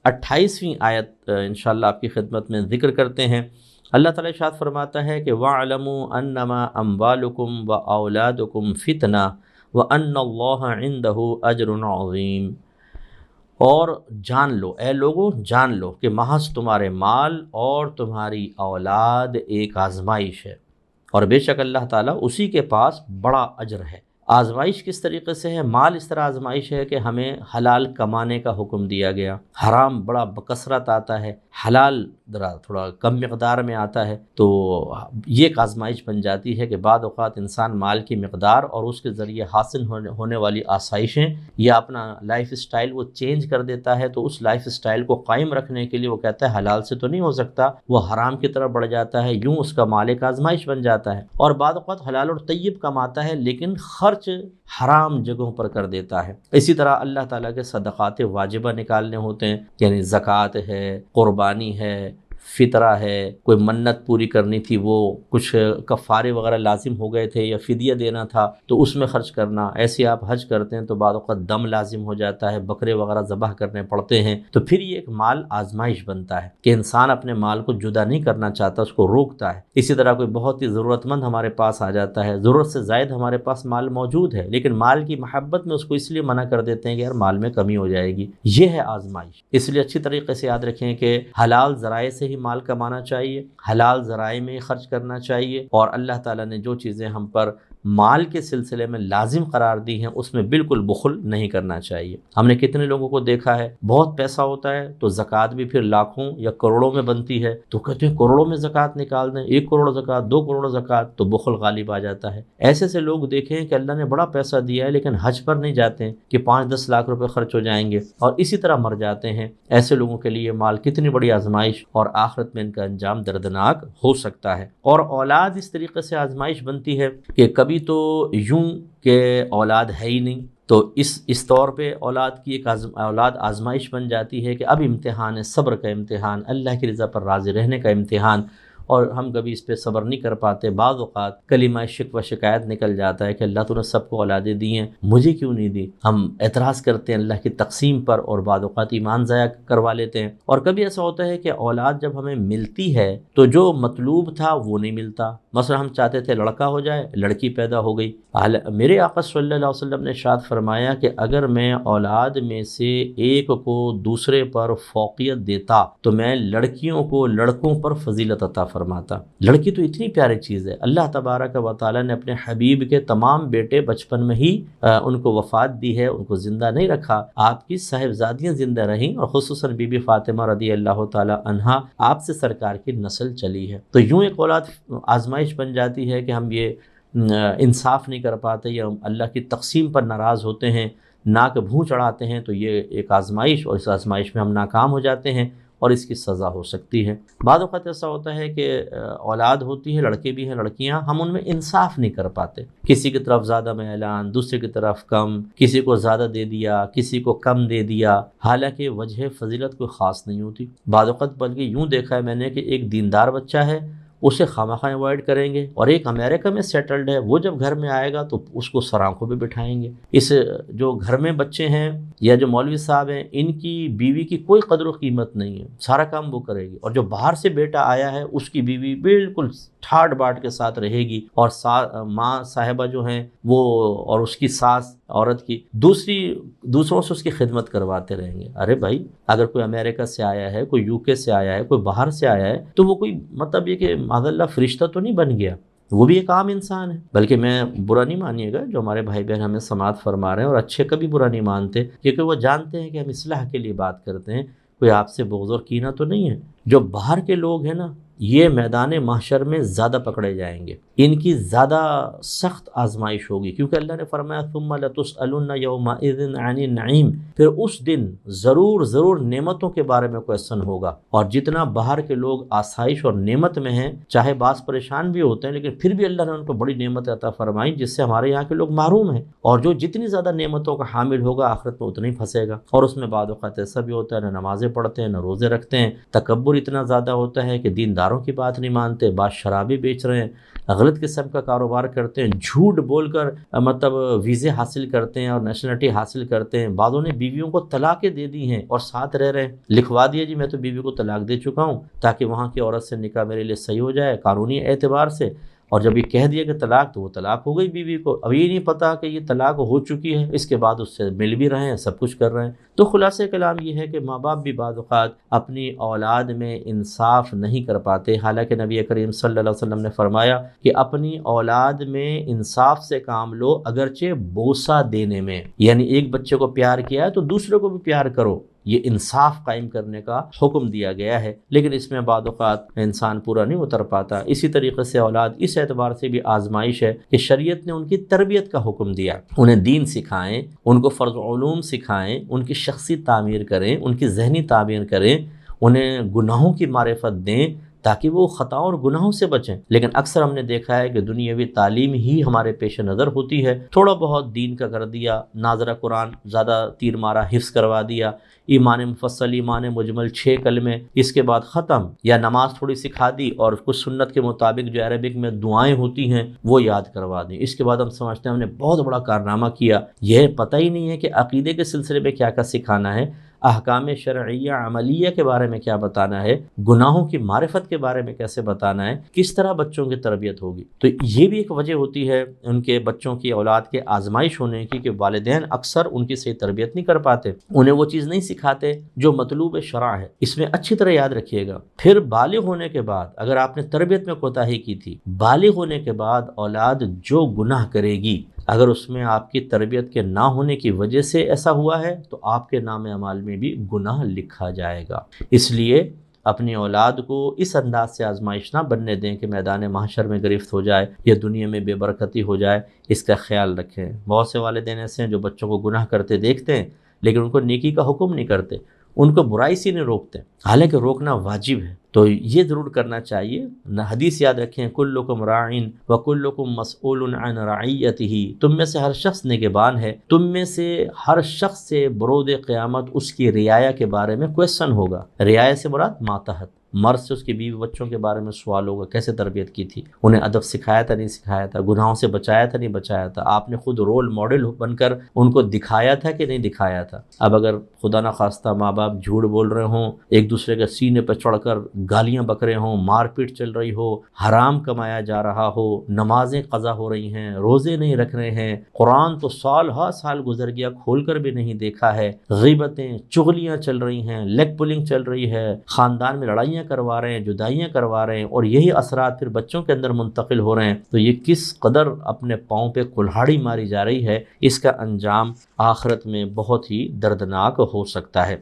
28ویں آیت انشاءاللہ آپ کی خدمت میں ذکر کرتے ہیں۔ اللہ تعالیٰ ارشاد فرماتا ہے کہ وَاعْلَمُوا أَنَّمَا أَمْوَالُكُمْ وَأَوْلَادُكُمْ فِتْنَةٌ وَأَنَّ اللَّهَ عِندَهُ أَجْرٌ عَظِيمٌ، اور جان لو اے لوگو، جان لو کہ محض تمہارے مال اور تمہاری اولاد ایک آزمائش ہے، اور بے شک اللہ تعالیٰ اسی کے پاس بڑا اجر ہے۔ آزمائش کس طریقے سے ہے؟ مال اس طرح آزمائش ہے کہ ہمیں حلال کمانے کا حکم دیا گیا، حرام بڑا بکثرت آتا ہے، حلال ذرا تھوڑا کم مقدار میں آتا ہے، تو یہ ایک آزمائش بن جاتی ہے کہ بعض اوقات انسان مال کی مقدار اور اس کے ذریعے حاصل ہونے والی آسائشیں یا اپنا لائف سٹائل وہ چینج کر دیتا ہے، تو اس لائف سٹائل کو قائم رکھنے کے لیے وہ کہتا ہے حلال سے تو نہیں ہو سکتا، وہ حرام کی طرف بڑھ جاتا ہے، یوں اس کا مال ایک آزمائش بن جاتا ہے۔ اور بعض اوقات حلال اور طیب کماتا ہے لیکن خرچ حرام جگہوں پر کر دیتا ہے۔ اسی طرح اللہ تعالیٰ کے صدقات واجبہ نکالنے ہوتے ہیں، یعنی زکوٰۃ ہے، قربانی ہے، فطرہ ہے، کوئی منت پوری کرنی تھی، وہ کچھ کفارے وغیرہ لازم ہو گئے تھے یا فدیہ دینا تھا تو اس میں خرچ کرنا۔ ایسے آپ حج کرتے ہیں تو بعض اوقات دم لازم ہو جاتا ہے، بکرے وغیرہ ذبح کرنے پڑتے ہیں، تو پھر یہ ایک مال آزمائش بنتا ہے کہ انسان اپنے مال کو جدا نہیں کرنا چاہتا، اس کو روکتا ہے۔ اسی طرح کوئی بہت ہی ضرورت مند ہمارے پاس آ جاتا ہے، ضرورت سے زائد ہمارے پاس مال موجود ہے، لیکن مال کی محبت میں اس کو اس لیے منع کر دیتے ہیں کہ یار مال میں کمی ہو جائے گی۔ یہ ہے آزمائش۔ اس لیے اچھی طریقے سے یاد رکھیں کہ حلال ذرائع سے ہی مال کمانا چاہیے، حلال ذرائع میں ہی خرچ کرنا چاہیے، اور اللہ تعالیٰ نے جو چیزیں ہم پر مال کے سلسلے میں لازم قرار دی ہیں اس میں بالکل بخل نہیں کرنا چاہیے۔ ہم نے کتنے لوگوں کو دیکھا ہے بہت پیسہ ہوتا ہے تو زکوٰۃ بھی پھر لاکھوں یا کروڑوں میں بنتی ہے، تو کہتے ہیں کروڑوں میں زکوٰۃ نکال دیں، 1 کروڑ زکوٰۃ، 2 کروڑ زکوٰۃ، تو بخل غالب آ جاتا ہے۔ ایسے سے لوگ دیکھیں کہ اللہ نے بڑا پیسہ دیا ہے لیکن حج پر نہیں جاتے ہیں کہ 5-10 لاکھ روپے خرچ ہو جائیں گے اور اسی طرح مر جاتے ہیں۔ ایسے لوگوں کے لیے مال کتنی بڑی آزمائش، اور آخرت میں ان کا انجام دردناک ہو سکتا ہے۔ اور اولاد اس طریقے سے آزمائش بنتی ہے کہ کبھی تو یوں کہ اولاد ہے ہی نہیں، تو اس طور پہ اولاد کی ایک اولاد آزمائش بن جاتی ہے کہ اب امتحان ہے، صبر کا امتحان، اللہ کی رضا پر راضی رہنے کا امتحان، اور ہم کبھی اس پہ صبر نہیں کر پاتے۔ بعض اوقات کلمہ شکوہ شکایت نکل جاتا ہے کہ اللہ تو نے سب کو اولادیں دی ہیں، مجھے کیوں نہیں دی؟ ہم اعتراض کرتے ہیں اللہ کی تقسیم پر، اور بعض اوقات ایمان ضائع کروا لیتے ہیں۔ اور کبھی ایسا ہوتا ہے کہ اولاد جب ہمیں ملتی ہے تو جو مطلوب تھا وہ نہیں ملتا۔ مثلا ہم چاہتے تھے لڑکا ہو جائے، لڑکی پیدا ہو گئی۔ میرے آقا صلی اللہ علیہ وسلم نے ارشاد فرمایا کہ اگر میں اولاد میں سے ایک کو دوسرے پر فوقیت دیتا تو میں لڑکیوں کو لڑکوں پر فضیلت عطا فرماتا۔ لڑکی تو اتنی پیاری چیز ہے، اللہ تبارک و تعالیٰ نے اپنے حبیب کے تمام بیٹے بچپن میں ہی ان کو وفات دی ہے، ان کو زندہ نہیں رکھا۔ آپ کی صاحبزادیاں زندہ رہیں، اور خصوصاً بی بی فاطمہ رضی اللہ تعالی عنہا، آپ سے سرکار کی نسل چلی ہے۔ تو یوں ایک اولاد آزمائش بن جاتی ہے کہ ہم یہ انصاف نہیں کر پاتے یا اللہ کی تقسیم پر ناراض ہوتے ہیں، ناک بھوں چڑھاتے ہیں، تو یہ ایک آزمائش، اور اس آزمائش میں ہم ناکام ہو جاتے ہیں اور اس کی سزا ہو سکتی ہے۔ بعض اوقات ایسا ہوتا ہے کہ اولاد ہوتی ہے، لڑکے بھی ہیں لڑکیاں، ہم ان میں انصاف نہیں کر پاتے، کسی کی طرف زیادہ میلان، دوسرے کی طرف کم، کسی کو زیادہ دے دیا، کسی کو کم دے دیا، حالانکہ وجہ فضیلت کوئی خاص نہیں ہوتی۔ بعض اوقات بلکہ یوں دیکھا ہے میں نے کہ ایک دیندار بچہ ہے، اسے خواہ اوائڈ کریں گے، اور ایک امریکہ میں سیٹلڈ ہے، وہ جب گھر میں آئے گا تو اس کو سرآنکھوں پہ بٹھائیں گے۔ اس جو گھر میں بچے ہیں یا جو مولوی صاحب ہیں، ان کی بیوی کی کوئی قدر و قیمت نہیں ہے، سارا کام وہ کرے گی، اور جو باہر سے بیٹا آیا ہے اس کی بیوی بالکل ٹھاٹ باٹ کے ساتھ رہے گی، اور ماں صاحبہ جو ہیں وہ اور اس کی ساس عورت کی دوسروں سے اس کی خدمت کرواتے رہیں گے۔ ارے بھائی، اگر کوئی امریکہ سے آیا ہے، کوئی UK سے آیا ہے، کوئی باہر سے آیا ہے، تو وہ کوئی مطلب یہ کہ معاذ اللہ فرشتہ تو نہیں بن گیا، وہ بھی ایک عام انسان ہے۔ بلکہ میں برا نہیں مانیے گا، جو ہمارے بھائی بہن ہمیں سماعت فرما رہے ہیں اور اچھے کبھی برا نہیں مانتے، کیونکہ وہ جانتے ہیں کہ ہم اصلاح کے لیے بات کرتے ہیں، کوئی آپ سے بغض اور کینہ تو نہیں ہے۔ جو باہر کے لوگ ہیں نا، یہ میدان محشر میں زیادہ پکڑے جائیں گے، ان کی زیادہ سخت آزمائش ہوگی، کیونکہ اللہ نے فرمایا ثم لتسألن یومئذ عن النعیم، پھر اس دن ضرور نعمتوں کے بارے میں کویسچن ہوگا۔ اور جتنا باہر کے لوگ آسائش اور نعمت میں ہیں، چاہے بعض پریشان بھی ہوتے ہیں، لیکن پھر بھی اللہ نے ان کو بڑی نعمت عطا فرمائی جس سے ہمارے یہاں کے لوگ محروم ہیں، اور جو جتنی زیادہ نعمتوں کا حامل ہوگا آخرت میں اتنا ہی پھنسے گا۔ اور اس میں بعض اوقات ایسا بھی ہوتا ہے نہ نمازیں پڑھتے ہیں، نہ روزے رکھتے ہیں، تکبر اتنا زیادہ ہوتا ہے کہ دیندار اداروں کی بات نہیں مانتے، بعض شرابی بیچ رہے ہیں، غلط قسم کا کاروبار کرتے ہیں، جھوٹ بول کر مطلب ویزے حاصل کرتے ہیں اور نیشنلٹی حاصل کرتے ہیں، بعضوں نے بیویوں کو طلاقیں دے دی ہیں اور ساتھ رہ رہے ہیں، لکھوا دیا جی میں تو بیوی کو طلاق دے چکا ہوں تاکہ وہاں کی عورت سے نکاح میرے لیے صحیح ہو جائے قانونی اعتبار سے، اور جب یہ کہہ دیا کہ طلاق تو وہ طلاق ہو گئی بیوی کو، اب یہ نہیں پتا کہ یہ طلاق ہو چکی ہے، اس کے بعد اس سے مل بھی رہے ہیں، سب کچھ کر رہے ہیں۔ تو خلاصہ کلام یہ ہے کہ ماں باپ بھی بعض اوقات اپنی اولاد میں انصاف نہیں کر پاتے، حالانکہ نبی کریم صلی اللہ علیہ وسلم نے فرمایا کہ اپنی اولاد میں انصاف سے کام لو، اگرچہ بوسہ دینے میں، یعنی ایک بچے کو پیار کیا ہے تو دوسرے کو بھی پیار کرو، یہ انصاف قائم کرنے کا حکم دیا گیا ہے، لیکن اس میں بعض اوقات انسان پورا نہیں اتر پاتا۔ اسی طریقے سے اولاد اس اعتبار سے بھی آزمائش ہے کہ شریعت نے ان کی تربیت کا حکم دیا، انہیں دین سکھائیں، ان کو فرض علوم سکھائیں، ان کی شخصی تعمیر کریں، ان کی ذہنی تعمیر کریں، انہیں گناہوں کی معرفت دیں تاکہ وہ خطاؤں اور گناہوں سے بچیں۔ لیکن اکثر ہم نے دیکھا ہے کہ دنیاوی تعلیم ہی ہمارے پیش نظر ہوتی ہے، تھوڑا بہت دین کا کر دیا، ناظرہ قرآن زیادہ تیر مارا حفظ کروا دیا، ایمان مفصل، ایمان مجمل 6 کلمے، اس کے بعد ختم، یا نماز تھوڑی سکھا دی اور کچھ سنت کے مطابق جو عربک میں دعائیں ہوتی ہیں وہ یاد کروا دیں، اس کے بعد ہم سمجھتے ہیں ہم نے بہت بڑا کارنامہ کیا۔ یہ پتہ ہی نہیں ہے کہ عقیدے کے سلسلے میں کیا کیا سکھانا ہے، احکام شرعیہ عملیہ کے بارے میں کیا بتانا ہے، گناہوں کی معرفت کے بارے میں کیسے بتانا ہے، کس طرح بچوں کی تربیت ہوگی۔ تو یہ بھی ایک وجہ ہوتی ہے ان کے بچوں کی اولاد کے آزمائش ہونے کی کہ والدین اکثر ان کی صحیح تربیت نہیں کر پاتے، انہیں وہ چیز نہیں سکھاتے جو مطلوب شرع ہے۔ اس میں اچھی طرح یاد رکھیے گا، پھر بالغ ہونے کے بعد اگر آپ نے تربیت میں کوتاہی کی تھی، بالغ ہونے کے بعد اولاد جو گناہ کرے گی، اگر اس میں آپ کی تربیت کے نہ ہونے کی وجہ سے ایسا ہوا ہے تو آپ کے نام اعمال میں بھی گناہ لکھا جائے گا۔ اس لیے اپنی اولاد کو اس انداز سے آزمائش نہ بننے دیں کہ میدان محشر میں گرفت ہو جائے یا دنیا میں بے برکتی ہو جائے، اس کا خیال رکھیں۔ بہت سے والدین ایسے ہیں جو بچوں کو گناہ کرتے دیکھتے ہیں لیکن ان کو نیکی کا حکم نہیں کرتے، ان کو برائی سے نہیں روکتے، حالانکہ روکنا واجب ہے۔ تو یہ ضرور کرنا چاہیے۔ حدیث یاد رکھیں، کلکم راعٍ وکلکم مسئول عن رعیتہ، تم میں سے ہر شخص نگہبان ہے، تم میں سے ہر شخص سے برود قیامت اس کی رعایا کے بارے میں کویسچن ہوگا۔ رعایا سے مراد ماتحت، مرد سے اس کی بیوی بچوں کے بارے میں سوال ہوگا، کیسے تربیت کی تھی، انہیں ادب سکھایا تھا نہیں سکھایا تھا، گناہوں سے بچایا تھا نہیں بچایا تھا، آپ نے خود رول ماڈل بن کر ان کو دکھایا تھا کہ نہیں دکھایا تھا۔ اب اگر خدا نہ خواستہ ماں باپ جھوٹ بول رہے ہوں، ایک دوسرے کے سینے پہ چڑھ کر گالیاں بک رہے ہوں، مار پیٹ چل رہی ہو، حرام کمایا جا رہا ہو، نمازیں قضا ہو رہی ہیں، روزے نہیں رکھ رہے ہیں، قرآن تو سال ہا سال گزر گیا کھول کر بھی نہیں دیکھا ہے، غیبتیں چغلیاں چل رہی ہیں، لیگ پولنگ چل رہی ہے، خاندان میں لڑائیاں کروا رہے ہیں، جدائیاں کروا رہے ہیں، اور یہی اثرات پھر بچوں کے اندر منتقل ہو رہے ہیں، تو یہ کس قدر اپنے پاؤں پہ کلہاڑی ماری جا رہی ہے، اس کا انجام آخرت میں بہت ہی دردناک ہو سکتا ہے۔